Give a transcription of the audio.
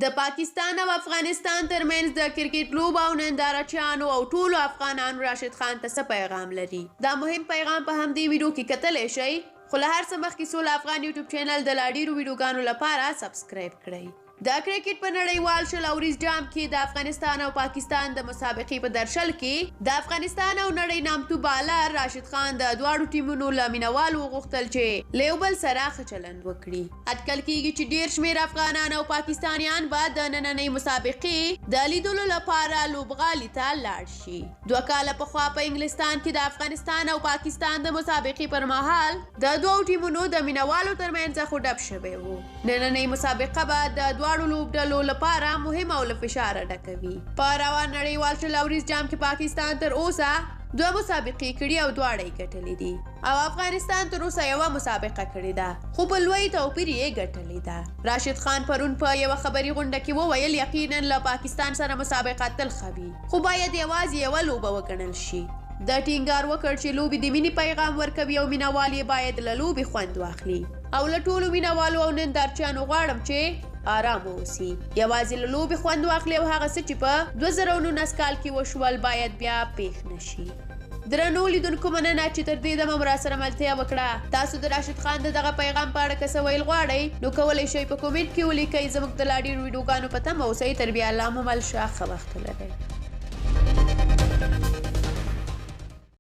د پاکستان او افغانستان ترمنځ د کرکټ لوبو او نندارچیانو او ټولو افغانانو راشد خان ته څه پیغام لري؟ دا مهم پیغام په همدې ویډیو کې کتلی شئ، خو له هر څه مخکې سوله افغان یوټیوب چینل د لا ډېرو ویډیوګانو لپاره سبسکرایب کړئ. د کرکټ په نړیوال شل اوریز جام کې د افغانستان او پاکستان د مسابقې په درشل کې د افغانستان او نړۍ نامتو بالر راشد خان د دواړو ټیمونو له مینوالو وغوښتل چې له یو بل سره ښه چلند وکړي. اټکل کېږي چې ډېر شمېر افغانان او پاکستانیان به د نننۍ مسابقې د لیدلو لپاره لوبغالي ته لاړ شي. 2 کاله پخوا په انګلستان کې د افغانستان او پاکستان د مسابقې پر مهال د دوو ټیمونو د مینوالو ترمنځ خو ډب شوی و. نننۍ مسابقه به د دواړو لوبډلو لپاره مهمه او له فشاره ډکه وي. په روان نړیوال شل اوریز جام کې پاکستان تر اوسه 2 مسابقې کړي او دواړه یې ګټلې دي او افغانستان تر اوسه 1 مسابقه کړې ده، خو په لوی توپیر یې ګټلې ده. راشد خان پرون په یوه خبري غونډه کې وویل یقینا له پاکستان سره مسابقه تل ښه وي، خو باید یوازې یوه لوبه وګڼل شي. د ټینګار وکړ چې لوبې د مینې پیغام ورکوي او مینوال یې باید له لوبې خوند واخلي او له ټولو مینوالو او نندارچیانو غواړم چې آرام اوسي، یوازې له لوبې خوند واخلي او هغه څه چې په 2019 کال کې وشول باید بیا پېښ نشي. درنو لیدونکو مننه چې تر دې دمه مو راسره ملتیا وکړه. تاسو د راشد خان د دغه پیغام په اړه که څه ویل غواړئ نو کولی شئ په کومنټ کې ولیکئ. زموږ د لا ډېرو ویډیوګانو په تمه اوسئ. تر بیا الله مو مل شه. ښه وخت ولرئ.